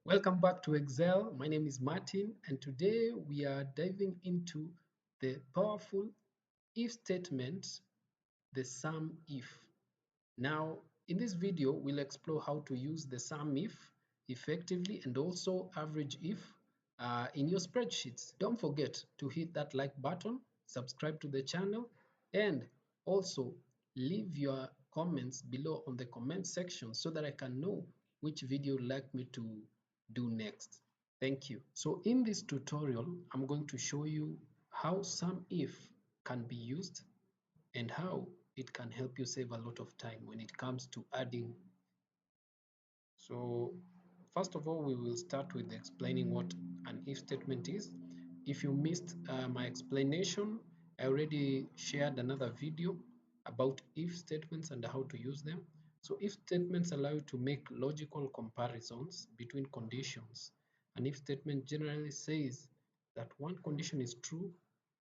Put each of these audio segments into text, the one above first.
Welcome back to Excel. My name is Martin, and today we are diving into the powerful if statement, the SUMIF. Now, in this video, we'll explore how to use the SUMIF effectively and also average if in your spreadsheets. Don't forget to hit that like button, subscribe to the channel, and also leave your comments below on the comment section so that I can know which video you'd like me to do next. Thank you. So in this tutorial, I'm going to show you how SUMIF can be used and how it can help you save a lot of time when it comes to adding. So first of all, we will start with explaining what an if statement is. If you missed my explanation, I already shared another video about if statements and how to use them. So if statements allow you to make logical comparisons between conditions. An if statement generally says that one condition is true,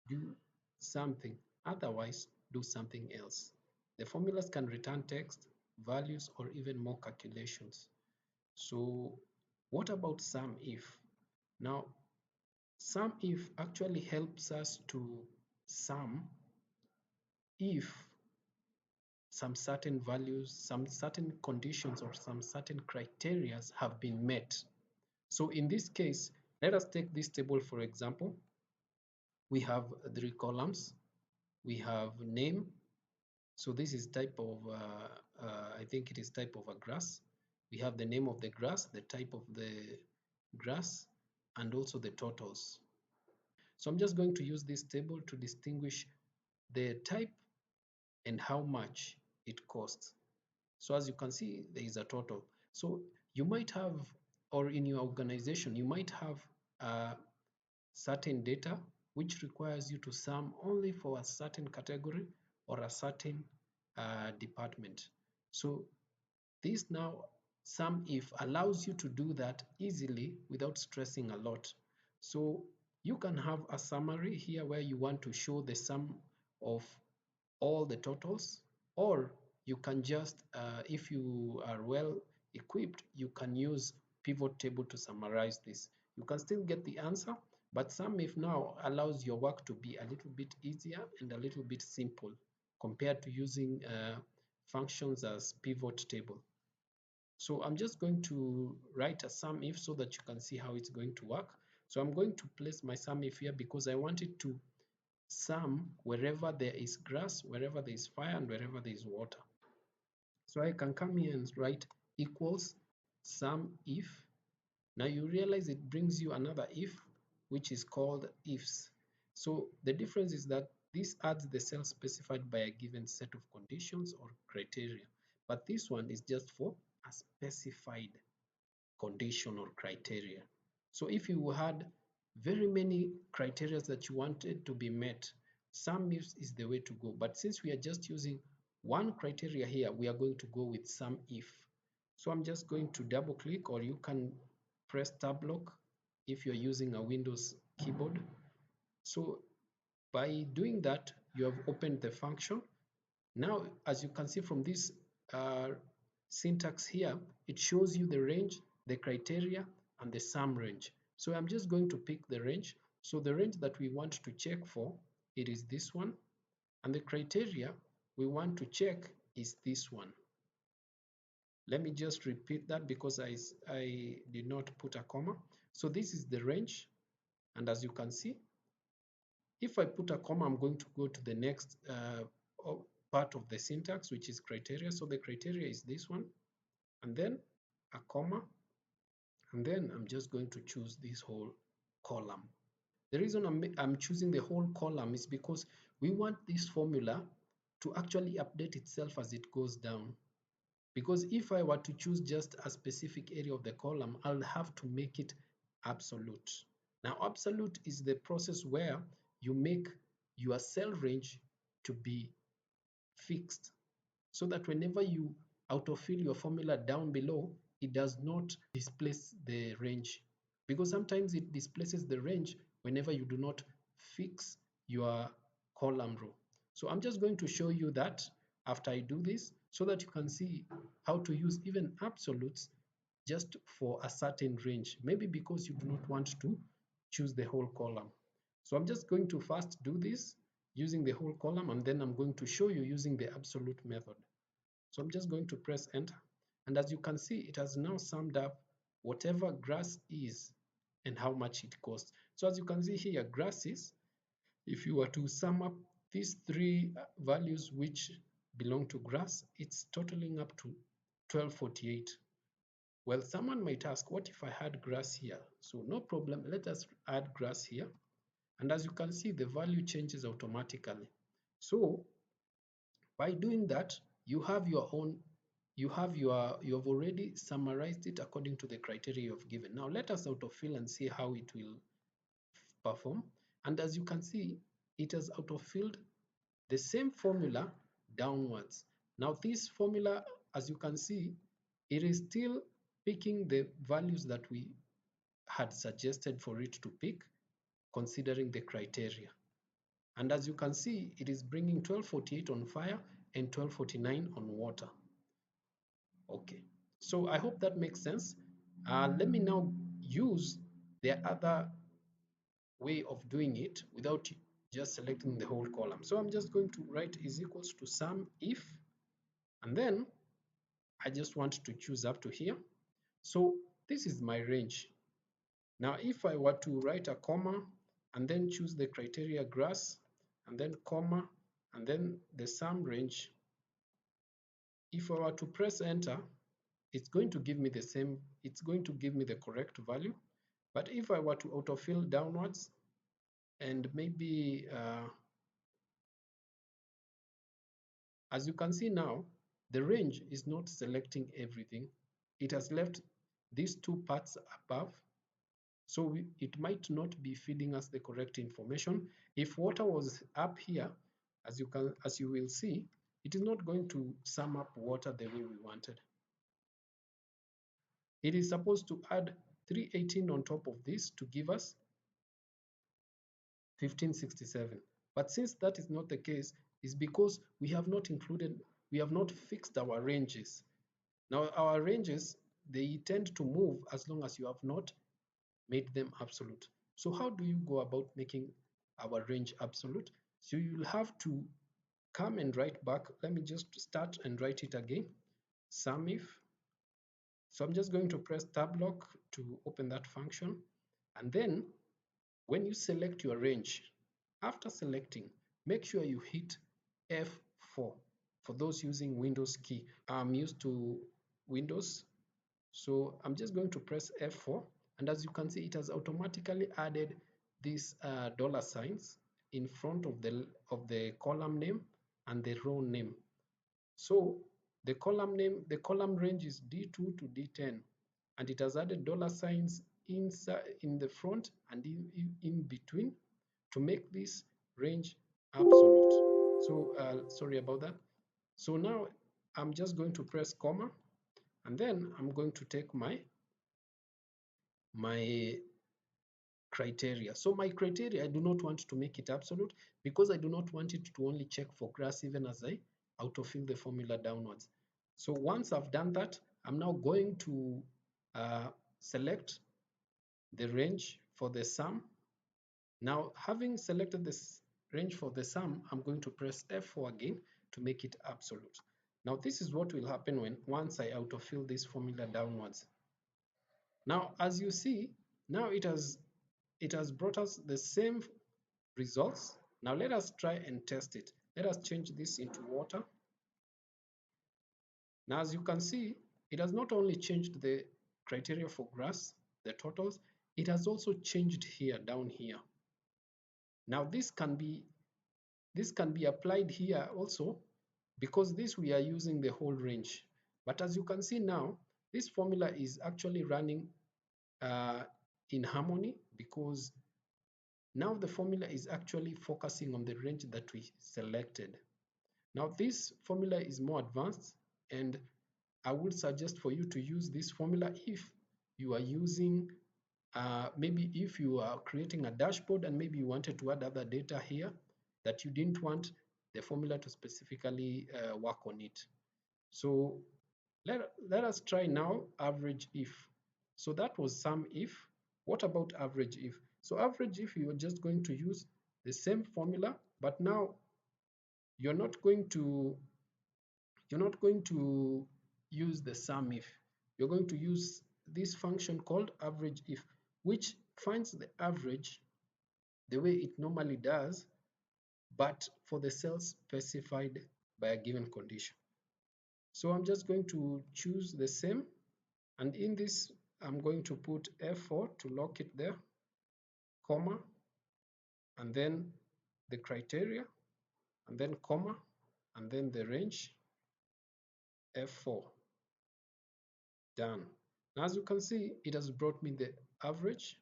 do something, otherwise do something else. The formulas can return text, values, or even more calculations. So what about SUMIF? Now, SUMIF actually helps us to sum if some certain values, some certain conditions, or some certain criteria have been met. So in this case, let us take this table for example. We have three columns. We have name. So this is type of, I think it is type of a grass. We have the name of the grass, the type of the grass, and also the totals. So I'm just going to use this table to distinguish the type and how much it costs. So as you can see, there is a total. So you might have, or in your organization, you might have certain data which requires you to sum only for a certain category or a certain department. So this now SUMIF allows you to do that easily without stressing a lot. So you can have a summary here where you want to show the sum of all the totals, or you can just, if you are well equipped, you can use pivot table to summarize this. You can still get the answer, but SUMIF now allows your work to be a little bit easier and a little bit simple compared to using functions as pivot table. So I'm just going to write a SUMIF so that you can see how it's going to work. So I'm going to place my SUMIF here because I want it to sum wherever there is grass, wherever there is fire, and wherever there is water. So I can come here and write equals SUMIF. Now you realize it brings you another if, which is called ifs. So the difference is that this adds the cell specified by a given set of conditions or criteria. But this one is just for a specified condition or criteria. So if you had very many criteria that you wanted to be met, SUMIF is the way to go. But since we are just using one criteria here, we are going to go with SUMIF. So I'm just going to double click, or you can press tab lock if you're using a Windows keyboard. So by doing that, you have opened the function. Now, as you can see from this syntax here, it shows you the range, the criteria, and the sum range. So I'm just going to pick the range. So the range that we want to check for, it is this one. And the criteria we want to check is this one. Let me just repeat that because I did not put a comma. So this is the range. And as you can see, if I put a comma, I'm going to go to the next part of the syntax, which is criteria. So the criteria is this one, and then a comma, and then I'm just going to choose this whole column. The reason I'm choosing the whole column is because we want this formula to actually update itself as it goes down. Because if I were to choose just a specific area of the column, I'll have to make it absolute. Now, absolute is the process where you make your cell range to be fixed so that whenever you autofill your formula down below, it does not displace the range. Because sometimes it displaces the range whenever you do not fix your column row. So I'm just going to show you that after I do this so that you can see how to use even absolutes just for a certain range, maybe because you do not want to choose the whole column. So I'm just going to first do this using the whole column, and then I'm going to show you using the absolute method. So I'm just going to press enter, and as you can see, it has now summed up whatever grass is and how much it costs. So as you can see here, grasses, if you were to sum up these three values which belong to grass, it's totaling up to 1248. Well, someone might ask, what if I had grass here? So no problem, let us add grass here. And as you can see, the value changes automatically. So by doing that, you have your own, you have already summarized it according to the criteria you've given. Now let us autofill and see how it will perform. And as you can see, it has autofilled the same formula downwards. Now this formula, as you can see, it is still picking the values that we had suggested for it to pick, considering the criteria. And as you can see, it is bringing 1248 on fire and 1249 on water. Okay, so I hope that makes sense. Let me now use the other way of doing it without just selecting the whole column. So I'm just going to write is equals to sum if, and then I just want to choose up to here. So this is my range. Now, if I were to write a comma and then choose the criteria grass and then comma and then the sum range, if I were to press enter, it's going to give me the same, it's going to give me the correct value. But if I were to autofill downwards and maybe, as you can see now, the range is not selecting everything. It has left these two parts above. So it might not be feeding us the correct information. If water was up here, as you will see, it is not going to sum up water the way we wanted. It is supposed to add 318 on top of this to give us 1567. But since that is not the case, is because we have not included, we have not fixed our ranges. Now our ranges, they tend to move as long as you have not made them absolute. So how do you go about making our range absolute? So you'll have to come and write back. Let me just start and write it again. SUMIF. So I'm just going to press tab lock to open that function. And then when you select your range, after selecting, make sure you hit F4 for those using Windows key. I'm used to Windows, so I'm just going to press F4, and as you can see, it has automatically added these dollar signs in front of the column name and the row name. So the column name, the column range is D2 to D10, and it has added dollar signs inside in the front and in between to make this range absolute. So sorry about that. So now I'm just going to press comma, and then I'm going to take my criteria. So my criteria, I do not want to make it absolute because I do not want it to only check for grass even as I autofill the formula downwards. So once I've done that, I'm now going to select the range for the sum. Now, having selected this range for the sum, I'm going to press F4 again to make it absolute. Now, this is what will happen once I autofill this formula downwards. Now, as you see, now it has brought us the same results. Now let us try and test it. Let us change this into water. Now, as you can see, it has not only changed the criteria for grass, the totals, it has also changed here, down here. Now this can be applied here also, because this we are using the whole range. But as you can see now, this formula is actually running in harmony, because now the formula is actually focusing on the range that we selected. Now this formula is more advanced, and I would suggest for you to use this formula if you are using, maybe if you are creating a dashboard and maybe you wanted to add other data here that you didn't want the formula to specifically work on it. So Let us try now average if. So that was sum if. What about average if? So average if, you are just going to use the same formula, but now you're not going to you're not going to use the sum if. You're going to use this function called average if, which finds the average the way it normally does, but for the cells specified by a given condition. So I'm just going to choose the same, and in this I'm going to put F4 to lock it there, comma, and then the criteria, and then comma, and then the range, F4, done. Now as you can see, it has brought me the average,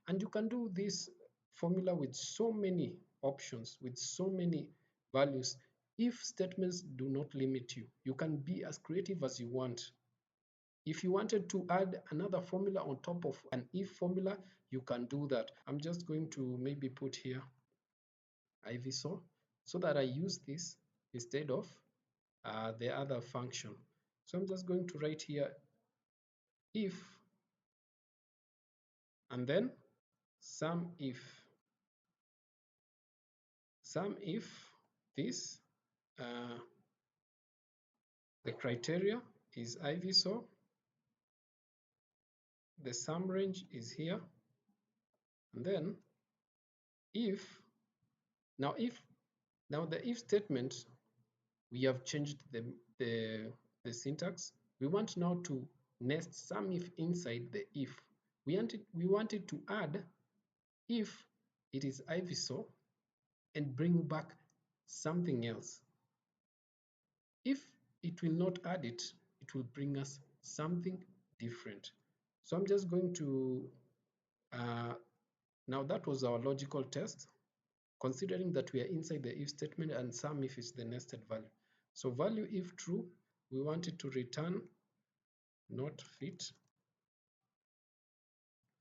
and you can do this formula with so many options, with so many values. If statements do not limit you, you can be as creative as you want. If you wanted to add another formula on top of an if formula, you can do that. I'm just going to maybe put here IVSO so that I use this instead of the other function. So I'm just going to write here if, and then sum if this, uh, the criteria is IVSO, the sum range is here, and then if, now the if statement, we have changed the syntax. We want now to nest SUMIF inside the if. We wanted to add if it is IVSO and bring back something else. If it will not add it, it will bring us something different. So I'm just going to, now that was our logical test, considering that we are inside the if statement and SUMIF is the nested value. So value if true, we want it to return not fit,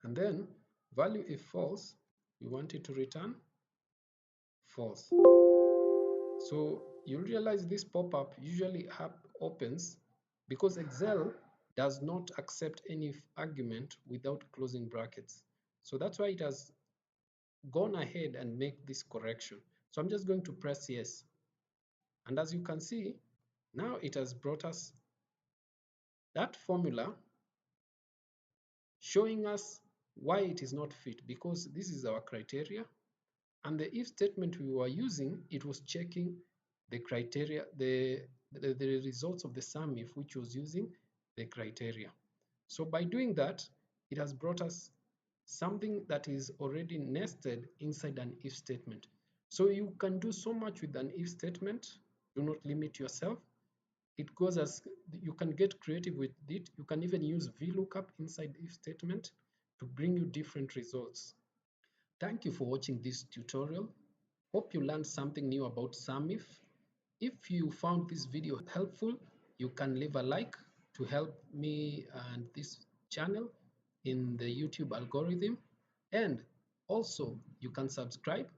and then value if false, we want it to return false. So you'll realize this pop-up usually opens because Excel does not accept any argument without closing brackets. So that's why it has gone ahead and make this correction. So I'm just going to press yes. And as you can see, now it has brought us that formula showing us why it is not fit, because this is our criteria, and the if statement we were using, it was checking the criteria, the results of the sum if, which was using the criteria. So by doing that, it has brought us something that is already nested inside an if statement. So you can do so much with an if statement. Do not limit yourself. It goes as you can get creative with it. You can even use VLOOKUP inside if statement to bring you different results. Thank you for watching this tutorial. Hope you learned something new about SUMIF. If you found this video helpful, you can leave a like to help me and this channel in the YouTube algorithm. And also, you can subscribe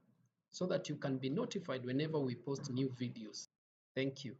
so that you can be notified whenever we post new videos. Thank you.